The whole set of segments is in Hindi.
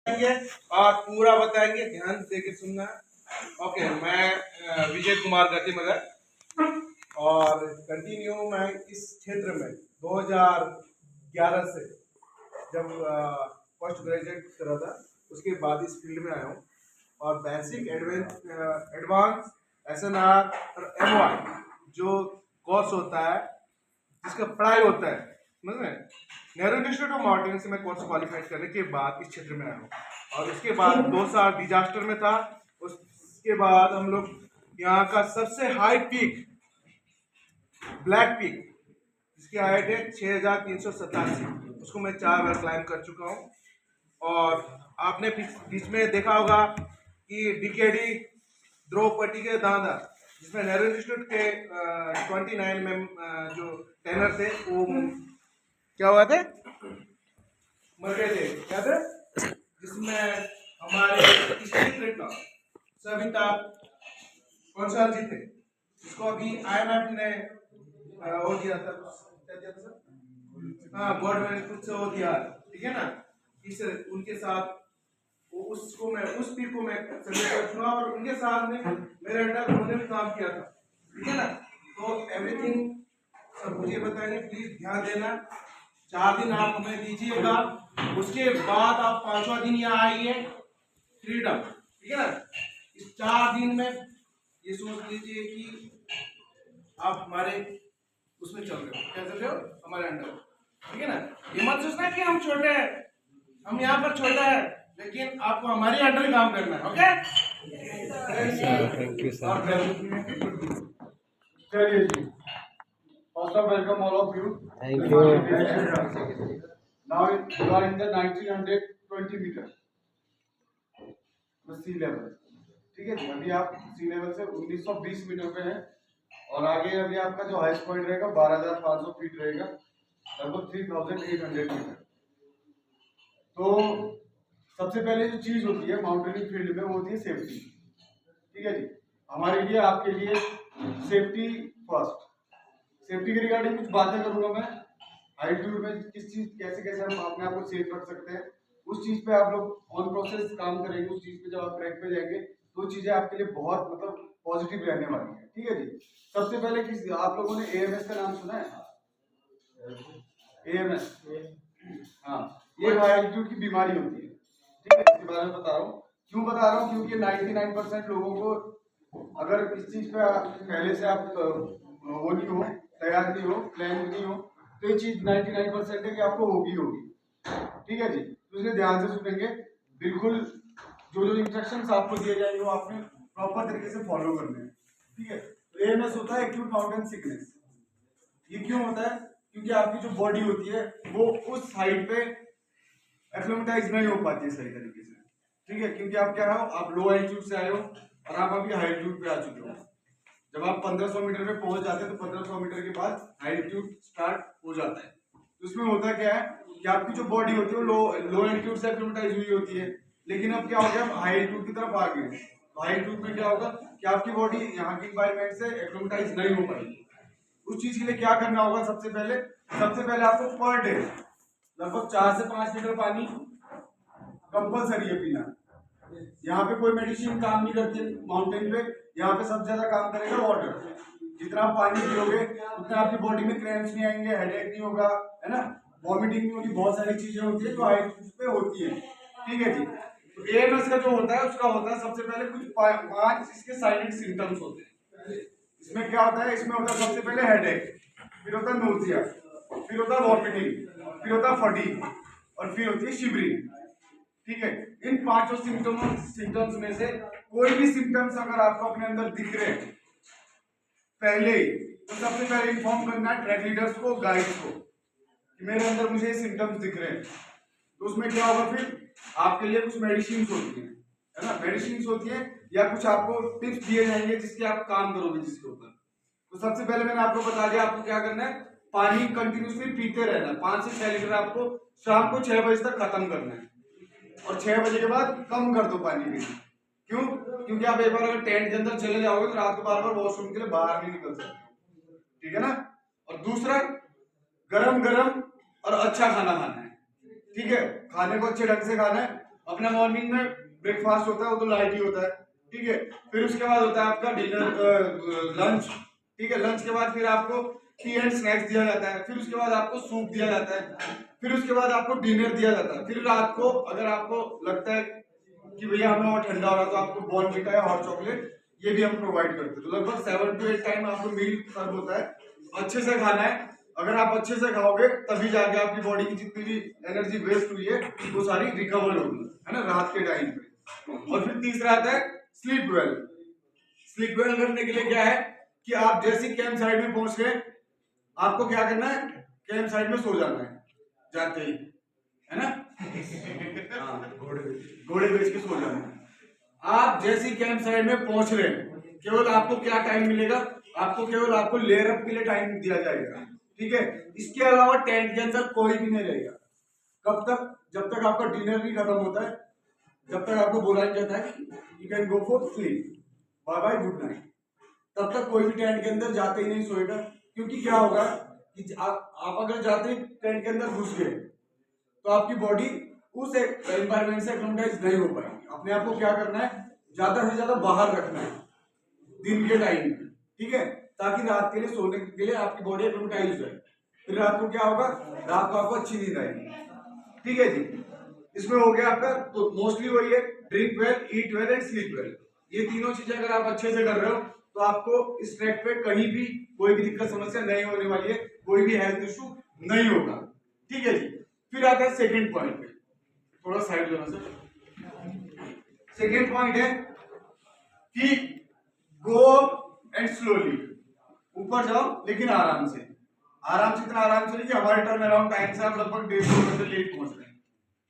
और पूरा बताएंगे, ध्यान दे के सुनना। ओके, मैं विजय कुमार गतिमगर और कंटिन्यू मैं इस क्षेत्र में 2011 से जब पोस्ट ग्रेजुएट कर रहा था उसके बाद इस फील्ड में आया हूँ और बेसिक एडवांस SNR और MY जो कोर्स होता है जिसका पढ़ाई होता है, समझ में, नेहरू इंस्टीट्यूट ऑफ माउंटेन से मैं कोर्स क्वालिफाइड करने के बाद इस क्षेत्र में आया हूँ और उसके बाद 2 साल डिजास्टर में था। उसके बाद हम लोग यहाँ का सबसे हाई पीक ब्लैक पीक जिसकी हाइट है 6387, उसको मैं 4 बार क्लाइम कर चुका हूँ। और आपने बीच में देखा होगा कि डीकेडी द्रौपदी के दादा जिसमें नेहरू इंस्टीट्यूट के 29 में जो ट्रेनर थे वो क्या हुआ थे, मर गए थे, क्या थे, जिसमें हमारे सविता कौशल जी थे, जिसको अभी IMF ने वो दिया था, क्या दिया था सर, हाँ गवर्नमेंट कुछ वो दिया, ठीक है ना। इस उनके साथ उसको मैं उस पीक को मैं सेलिब्रेट कर चुका और उनके साथ में मेरे अंडर उन्होंने भी काम किया था, ठीक है ना। तो एवरीथिंग सब मुझे बताएंगे, प्लीज ध्यान देना। 4 दिन आप हमें दीजिएगा, उसके बाद आप 5वां दिन यहाँ आइए, फ्रीडम, ठीक है ना। इस 4 दिन में ये सोच लीजिए कि आप हमारे उसमें चल रहे हो, क्या चल रहे हो, हमारे अंडर, ठीक है ना। ये मत सोचना कि हम छोटे हैं, हम यहाँ पर छोटा है, लेकिन आपको हमारे अंडर काम करना है। Okay, thank you sir. चलिए जी, first of welcome all of you. Thank you. Now you are in the 1920 meter sea level, ठीक है जी। अभी आप सी लेवल से 1920 मीटर पे हैं और आगे अभी आपका जो हाईएस्ट पॉइंट रहेगा 12,500 फीट रहेगा, लगभग 3,800 मीटर। तो सबसे पहले जो चीज होती है माउंटेनिंग फील्ड में वो होती है सेफ्टी, ठीक है जी। हमारे लिए आपके लिए सेफ्टी फर्स्ट, सेफ्टी के रिगार्डिंग कुछ बातें करूंगा मैं। एल्टीट्यूड में किस चीज कैसे कैसे हम अपने आप को सेफ रख सकते हैं, उस चीज पे आप लोग ऑन प्रोसेस काम करेंगे। उस चीज पे जब आप ट्रैक पे जाएंगे तो चीजें आपके लिए बहुत मतलब पॉजिटिव रहने वाली है, ठीक है जी। सबसे पहले किस आप लोगों ने AMS का नाम सुना है? AMS, हाँ, ये हाई एल्टीट्यूड की बीमारी होती है, ठीक है। इसके बारे में बता रहा हूँ, क्यों बता रहा हूँ, क्योंकि 99% लोगों को अगर इस चीज पे पहले से आप वो नहीं हो, तैयार नहीं हो, प्लान नहीं हो, तो ये चीज 99% है कि आपको होगी, ठीक है जी। तो इसलिए ध्यान से सुनेंगे, बिल्कुल जो जो इंस्ट्रक्शंस आपको दिए जाएंगे वो आपने प्रॉपर तरीके से फॉलो करने हैं, ठीक है। तो AMS होता है एक्यूट माउंटेन सिकनेस। ये क्यों होता है? क्योंकि आपकी जो बॉडी होती है वो उस हाइट पे एक्लेमेटाइज नहीं हो पाती है सही तरीके से, ठीक है। क्योंकि आप क्या हो, आप लो एल्टीट्यूड से आए हो और आप अभी हाई एल्टीट्यूड पे आ चुके हो। जब आप 1500 मीटर पे पहुंच जाते हैं तो 1500 मीटर के बाद हाई एल्टीट्यूड स्टार्ट हो जाता है। तो इसमें होता क्या है कि आपकी जो बॉडी होती है वो लो एल्टीट्यूड से एक्लेमेटाइज हुई होती है, लेकिन अब क्या हो गया, आप हाई एल्टीट्यूड की तरफ आ गए। हाई एल्टीट्यूड में क्या होगा कि आपकी बॉडी यहाँ की एनवायरनमेंट से एक्लेमेटाइज नहीं हो पाएगी। उस चीज के लिए क्या करना होगा, सबसे पहले आपको पर डे लगभग 4 से 5 लीटर पानी कंपलसरी है पीना। यहाँ पे कोई मेडिसिन काम नहीं करती माउंटेन पे, यहाँ पे सबसे ज्यादा काम करेगा वाटर। जितना आप पानी पियोगे उतना आपकी बॉडी में क्रैम्प्स नहीं आएंगे, हेडेक नहीं होगा, है ना, वॉमिटिंग नहीं होगी, बहुत सारी चीजें होती है जो हाई पे होती है, ठीक है जी। तो AMS का जो होता है उसका होता है सबसे पहले कुछ 5 इसके साइलेंट सिम्टम्स होते हैं। इसमें क्या होता है, इसमें होता है सबसे पहले हेडेक, फिर होता है नोजिया, फिर होता है वॉमिटिंग, फिर होता है फटीग और फिर होती है शिवरिंग, ठीक है। इन 5 सिम्टम्स में से कोई भी सिम्टम्स अगर आपको अपने अंदर दिख रहे हैं पहले ही, तो सबसे पहले इन्फॉर्म करना है ट्रैक लीडर्स को, गाइड्स को कि मेरे अंदर मुझे सिम्टम्स दिख रहे हैं। तो उसमें क्या होगा, फिर आपके लिए कुछ मेडिसिन होती है ना, मेडिसिन होती है या कुछ आपको टिप्स दिए जाएंगे जिसके आप काम करोगे जिसके ऊपर। तो सबसे पहले मैंने आपको बता दिया आपको क्या करना है, पानी कंटिन्यूसली पीते रहना है। 5 से 6 लीटर आपको शाम को 6 बजे तक खत्म करना है और 6 बजे के बाद कम कर दो पानी पीना। क्यों? क्योंकि आप एक बार अगर टेंट के अंदर चले जाओगे तो रात को बार बार वॉशरूम के लिए बाहर नहीं निकल सकते, ठीक है ना। और दूसरा, गरम गरम और अच्छा खाना खाना है, ठीक है। खाने को अच्छे ढंग से खाना है अपना मॉर्निंग में ब्रेकफास्ट होता है, वो तो लाइट ही होता है, ठीक है। फिर उसके बाद होता है आपका डिनर, लंच, ठीक है। लंच के बाद फिर आपको टी एंड स्नैक्स दिया जाता है, फिर उसके बाद आपको सूप दिया जाता है, फिर उसके बाद आपको डिनर दिया जाता है। फिर रात को अगर आपको लगता है कि भैया हमें और ठंडा हो रहा है तो आपको बॉर्नविटा या हॉट चॉकलेट ये भी हम प्रोवाइड करते हैं। तो लगभग 7 to 8 टाइम आपको मील सर्व होता है। अच्छे से खाना है, अगर आप अच्छे से खाओगे तभी जाके आपकी बॉडी की जितनी भी एनर्जी वेस्ट हुई है वो सारी रिकवर होगी, है ना, रात के टाइम पे। और फिर तीसरा आता है स्लीप वेल। स्लीप वेल करने के लिए क्या है कि आप जैसे कैंप साइड में पहुंच गए, आपको क्या करना है, कैंप साइड में सो जाना है जाते ही, है ना। हाँ, घोड़े बेच के सो जाना है। आप जैसी कैंप साइड में पहुंच रहे हैं, केवल आपको क्या टाइम मिलेगा, आपको केवल आपको लेयर अप के लिए टाइम दिया जाएगा, ठीक है। इसके अलावा टेंट के अंदर कोई भी नहीं रहेगा। कब तक? जब तक आपका डिनर भी खत्म होता है, जब तक आपको बोला जाता है you can go for sleep, bye bye, good night, तब तक कोई भी टेंट के अंदर जाते ही नहीं सोएगा। क्योंकि क्या होगा कि आप अगर जाते ही टेंट के अंदर घुस गए तो आपकी बॉडी उस एनवायरमेंट से एक्लिमेटाइज नहीं हो पाएगी। अपने आप को क्या करना है, ज्यादा से ज्यादा बाहर रखना है दिन के टाइम में, ठीक है, ताकि रात के लिए सोने के लिए आपकी बॉडी एक्लिमेटाइज हो जाए। फिर रात को क्या होगा, रात को आपको अच्छी नींद आएगी, ठीक है जी। इसमें हो गया आपका, तो मोस्टली वही है, drink well, eat well and sleep well. ये तीनों चीजें अगर आप अच्छे से कर रहे हो तो आपको इस ट्रैक पे कहीं भी कोई भी दिक्कत समस्या नहीं होने वाली है, कोई भी हेल्थ इशू नहीं होगा, ठीक है जी। फिर आता है सेकंड पॉइंट पे, थोड़ा साइड लेना सर। सेकंड पॉइंट है कि गो एंड स्लोली, ऊपर जाओ लेकिन आराम से। आराम से इतना आराम से नहीं कि हमारे टर्न अराउंड टाइम से आप लगभग 1.5 घंटे लेट पहुंच रहे हैं,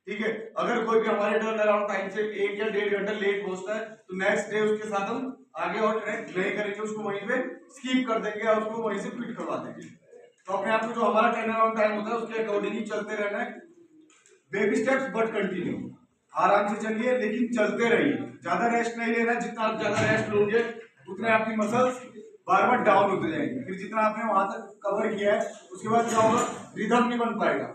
ठीक है। अगर कोई भी हमारे टर्न अराउंड टाइम से 1 या 1.5 घंटा लेट पहुंचता है तो नेक्स्ट डे उसके साथ हम आगे और ट्रैक नहीं करेंगे, उसको वहीं पे स्किप कर देंगे और उसको वहीं से क्विट करवा देंगे। तो अपने आप को जो हमारा टर्न अराउंड टाइम होता है उसके अकॉर्डिंग ही चलते रहना है। बेबी स्टेप्स बट कंटिन्यू, आराम से चलिए लेकिन चलते रहिए, ज्यादा रेस्ट नहीं लेना। जितना आप ज्यादा रेस्ट लोगे उतने आपकी मसल्स बार बार डाउन होते जाएंगे। फिर जितना आपने वहां तक कवर किया है उसके बाद क्या होगा, रिदम नहीं बन पाएगा,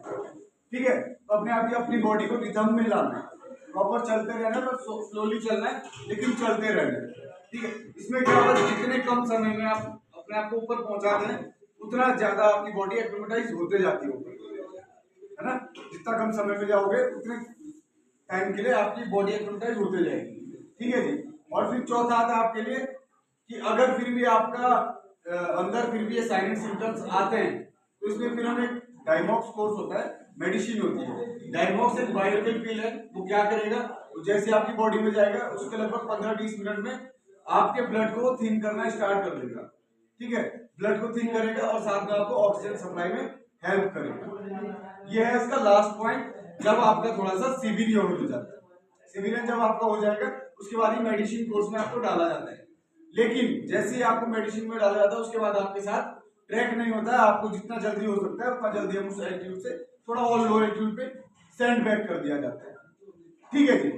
ठीक है। तो अपने आप ही अपनी बॉडी को रिदम में लाना है, प्रॉपर चलते रहना है, तो स्लोली चलना है लेकिन चलते रहना है, ठीक है। इसमें क्या होगा, जितने कम समय में आप अपने आप को ऊपर पहुंचाते हैं उतना ज्यादा आपकी बॉडी एक्लिमेटाइज होते जाती है ऊपर, है ना। जितना कम समय में जाओगे उतने टाइम के लिए आपकी बॉडी एक्लिमेटाइज होते जाएगी, ठीक है जी। और फिर चौथा आता है आपके लिए कि अगर फिर भी आपका अंदर फिर भी ये साइलेंट सिम्टम्स आते हैं तो इसमें फिर हमें डायमॉक्स कोर्स होता है, मेडिसिन होती है। डायमॉक्स एक बायोकेमिकल पिल है, वो क्या करेगा, वो जैसे आपकी बॉडी में जाएगा उसके लगभग 15-20 मिनट में आपके ब्लड को थिन करना स्टार्ट कर देगा, ठीक है। ब्लड को थिन करेगा और साथ में आपको ऑक्सीजन सप्लाई में हेल्प करेगा। ये है इसका लास्ट पॉइंट, जब आपका थोड़ा सा सिविलियन हो जाता है। सिविलियन जब आपका हो जाएगा उसके बाद ही मेडिसिन कोर्स में आपको डाला जाता है। लेकिन जैसे ही आपको मेडिसिन में डाला जाता है उसके बाद आपके साथ ट्रैक नहीं होता है। आपको जितना जल्दी हो सकता है उतना जल्दी हम उस एल्टीट्यूड से थोड़ा और लो एल्टीट्यूड पे सेंड बैक कर दिया जाता है, ठीक है जी।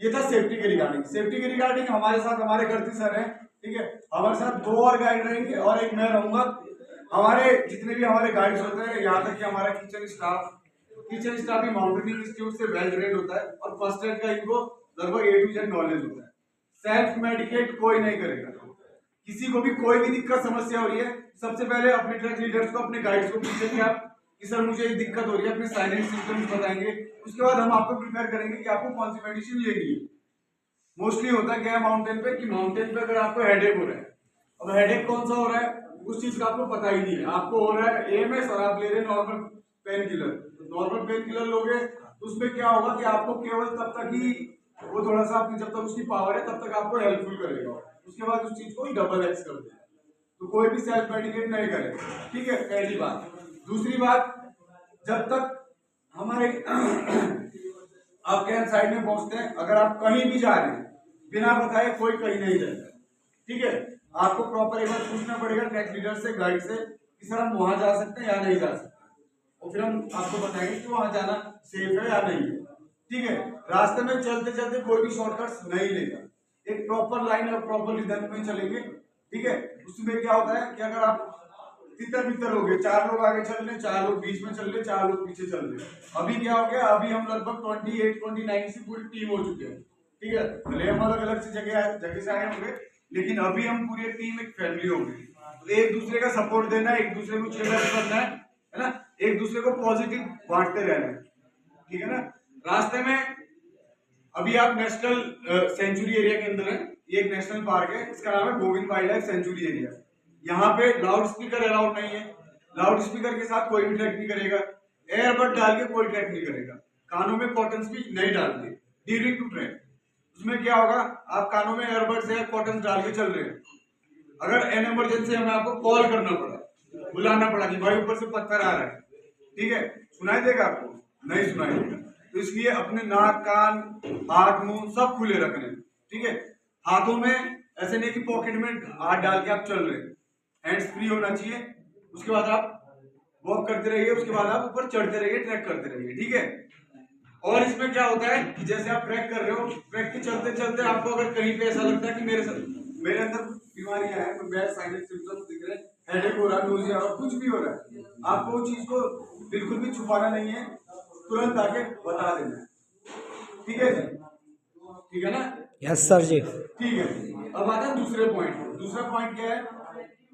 ये था सेफ्टी के रिगार्डिंग। सेफ्टी के रिगार्डिंग हमारे साथ हमारे गर्दी सर हैं, ठीक है। हमारे साथ 2 और गाइड रहेंगे और एक मैं रहूंगा। हमारे जितने भी हमारे गाइड्स होते हैं, यहाँ तक कि हमारा किचन स्टाफ भी माउंटेनिंग इंस्टीट्यूट से वेल ट्रेंड होता है और फर्स्ट एड का इनको लगभग A to Z नॉलेज होता है। सेल्फ मेडिकेट कोई नहीं करेगा। किसी को भी कोई भी दिक्कत समस्या हो रही है, सबसे पहले अपने ट्रैक लीडर्स को, अपने गाइड्स को पूछेंगे आप कि सर मुझे एक दिक्कत हो रही है, अपने साइलेंट सिम्टम्स बताएंगे। उसके बाद हम आपको प्रिपेयर करेंगे कि आपको कौन सी मेडिसिन लेनी है। मोस्टली होता क्या है माउंटेन पे कि माउंटेन पे अगर आपको हेडेक हो रहा है, अब हेडेक कौन सा हो रहा है उस चीज का आपको पता ही नहीं है। आपको हो रहा है AMS और आप ले रहे हैं normal pain killer. Normal pain killer लोगे तो उसमें क्या होगा कि आपको केवल तब तक ही वो थोड़ा सा अपनी जब तक उसकी पावर है तब तक आपको हेल्पफुल करेगा, उसके बाद उस चीज को डबल एक्स कर देगा। तो कोई भी सेल्फ मेडिकेट नहीं करे, ठीक है, पहली बात। दूसरी बात, जब तक हमारे आप कैंप साइड में पहुंचते हैं, अगर आप कहीं भी जा रहे हैं बिना बताए कोई कहीं नहीं जाएगा, ठीक है। आपको प्रॉपर एक बार पूछना पड़ेगा ट्रैक लीडर से, गाइड से कि सर हम वहां जा सकते हैं या नहीं जा सकते, और फिर हम आपको बताएंगे कि वहां जाना सेफ है या नहीं है, ठीक है। रास्ते में चलते चलते कोई भी शॉर्टकट्स नहीं लेगा, एक प्रॉपर लाइन और प्रॉपर रिदम में चलेंगे, ठीक है। उसमें क्या होता है कि अगर आप तितर बितर हो गए, 4 लोग आगे चल रहे, 4 लोग बीच में चल रहे, 4 लोग पीछे चल रहे। अभी क्या हो गया, अभी हम लगभग 28-29 से पूरी टीम हो चुके हैं, ठीक है। भले हम अलग अलग से जगह से आए होंगे, लेकिन अभी हम पूरी टीम एक फैमिली हो गई। तो एक दूसरे का सपोर्ट देना, एक दूसरे को चेयर करना है ना, एक दूसरे को पॉजिटिव बांटते रहना है, ठीक है ना। रास्ते में अभी आप नेशनल सेंचुरी एरिया के अंदर है, ये एक नेशनल पार्क है, इसका नाम है Govind wild life sanctuary area. यहाँ पे लाउड स्पीकर अलाउड नहीं है, लाउड स्पीकर के साथ कोई भी ट्रैक नहीं करेगा, एयरबड डाल के कोई ट्रैक नहीं करेगा, कानों में कॉटन भी नहीं डालते ड्यूरिंग टू ट्रैक। उसमें क्या होगा, आप कानों में एयरबड से कॉटन डाल के चल रहे हैं, अगर एन इमरजेंसी हमें आपको कॉल करना पड़ा, बुलाना पड़ा कि भाई ऊपर से पत्थर आ रहा है, ठीक है, सुनाई देगा आपको? नहीं सुनाई देगा। तो इसलिए अपने नाक, कान, हाथ, मुंह सब खुले रखने, ठीक है। हाथों में ऐसे नहीं कि पॉकेट में हाथ डाल के आप चल रहे हैं, हैंड्स फ्री होना चाहिए। उसके बाद आप वॉक करते रहिए, उसके बाद आप ऊपर चढ़ते रहिए, ट्रैक करते रहिए, ठीक है। और इसमें क्या होता है कि जैसे आप ट्रैक कर रहे हो, ट्रैक के चलते चलते आपको अगर कहीं पे ऐसा लगता है कि मेरे अंदर कुछ बीमारियां हैं, कोई बैड साइनस सिम्पटम्स दिख रहे हैं, हेडेक हो रहा है, नोजिया हो रहा है, कुछ भी हो रहा है, आपको वो चीज को बिल्कुल भी छुपाना नहीं है, तुरंत आके बता देना है, ठीक है जी, ठीक है ना। यस सर जी। ठीक है, अब आता है दूसरे पॉइंट। दूसरा पॉइंट क्या है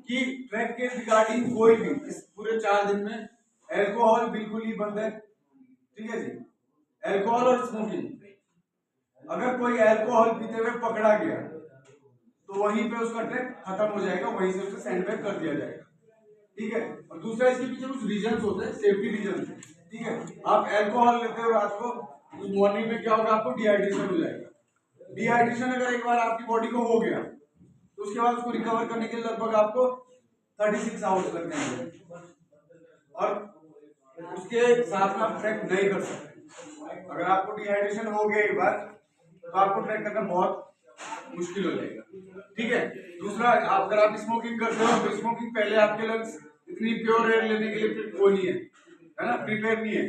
कि ट्रैक के रिगार्डिंग कोई भी इस पूरे 4 दिन में अल्कोहल बिल्कुल ही बंद है, ठीक है जी। अल्कोहल और स्मोकिंग, अगर कोई अल्कोहल पीते हुए पकड़ा गया तो वहीं पे उसका ट्रैक खत्म हो जाएगा, वहीं से उसे सैंडबैग कर दिया जाएगा, ठीक है। और दूसरा, इसके पीछे कुछ रीजंस होते हैं, सेफ्टी रीजन, ठीक है। आप अल्कोहल लेते हो रात को, मॉर्निंग में क्या होगा, आपको डिहाइड्रेशन हो जाएगा। डिहाइड्रेशन अगर एक बार आपकी बॉडी को हो गया तो उसके बाद उसको रिकवर करने के लिए लगभग आपको 36 आवर्स लग जाएंगे, और उसके साथ में आप ट्रैक नहीं कर सकते। अगर आपको डिहाइड्रेशन हो गया एक बार तो आपको ट्रैक करना बहुत मुश्किल हो जाएगा, ठीक है। दूसरा, अगर आप स्मोकिंग करते हो तो स्मोकिंग पहले आपके लंग्स इतनी प्योर एयर लेने के लिए वो नहीं है ना, प्रिपेयर नहीं है,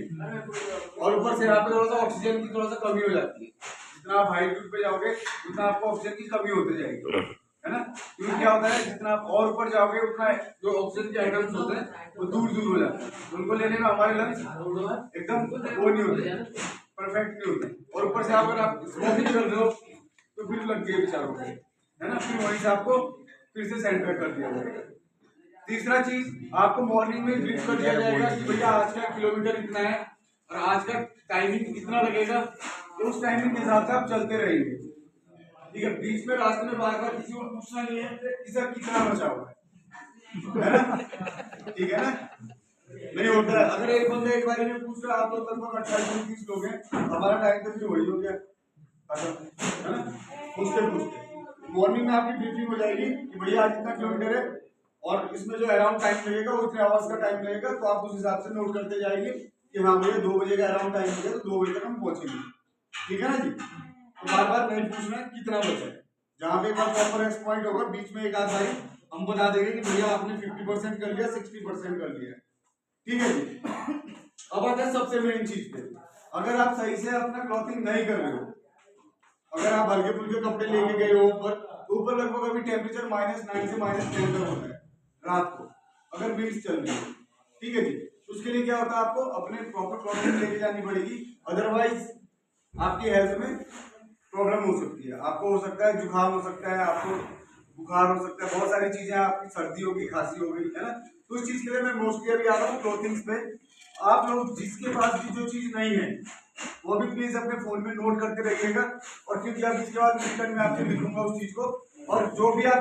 और ऊपर से यहाँ पे थोड़ा सा ऑक्सीजन की थोड़ा सा कमी हो जाती है। जितना आप हाईट्यूड पे जाओगे उतना आपको ऑक्सीजन की कमी होती जाएगी, है ना। क्योंकि क्या होता है, जितना आप और ऊपर जाओगे उतना जो ऑक्सीजन के आइटम्स होते हैं वो दूर दूर हो जाते हैं, उनको लेने में हमारे लंग्स एकदम वो नहीं होते, परफेक्ट नहीं होते। और ऊपर से अगर आप स्मोकिंग कर रहे हो तो फिर लग गए बेचारों को, है ना, फिर वहीं से आपको फिर से सैंडबैग कर दिया जाएगा। तीसरा चीज, आपको मॉर्निंग में ब्रीफ कर दिया जाएगा कि भैया आज का किलोमीटर इतना है और आज का टाइमिंग इतना लगेगा, तो उस टाइमिंग के हिसाब से आप चलते रहेंगे, ठीक है। बीच में रास्ते में बार बार किसी को पूछना नहीं है कि सर कितना बचा हुआ है ना, ठीक है ना, नहीं होता है। अगर एक बंदा एक बार में पूछ रहा, आप लोग लगभग 28-29 लोग हैं, हमारा टाइम तो फिर वही हो गया, है ना। पूछते मॉर्निंग में आपकी ब्रीफिंग हो जाएगी कि भैया आज इतना किलोमीटर है और इसमें जो अराउंड टाइम लगेगा वो इतने आवर्स का टाइम लगेगा, तो आप उस हिसाब से नोट करते जाएंगे कि हाँ भैया 2 बजे का अराउंड टाइम हो गया तो 2 बजे तक हम पहुंचेंगे, ठीक है ना जी। तो बार बार नहीं पूछना कितना बचा है, जहाँ पे एक बार प्रॉपर एक्स पॉइंट होगा बीच में एक आध बारी हम बता देंगे कि भैया आपने 50% कर लिया, 60% कर लिया, ठीक है जी। अब आता है सबसे मेन चीज पे, अगर आप सही से अपना क्लॉथिंग नहीं कर रहे हो, अगर आप हल्के फुल्के कपड़े लेके गए हो ऊपर लगभग अभी टेम्परेचर -9 से -10 तक होता है रात को, अगर विंड्स चल रही है, ठीक है जी। उसके लिए क्या होता है, आपको अपने प्रॉपर क्लॉथिंग लेके जानी पड़ेगी, अदरवाइज आपकी हेल्थ में प्रॉब्लम हो सकती है। आपको हो सकता है जुकाम हो सकता है, आपको बुखार हो सकता है, बहुत सारी चीजें, आपकी सर्दी होगी, खांसी हो गई, है ना। तो उस चीज के लिए मैं मोस्टली अभी आता हूँ क्लोथिंग्स पे। आप लोग जिसके पास भी जो चीज नहीं है वो भी प्लीज अपने फोन में नोट करते रहिएगा, और क्योंकि अब इसके बाद रिटर्न में आपसे लिखूंगा उस चीज को, और जो भी आप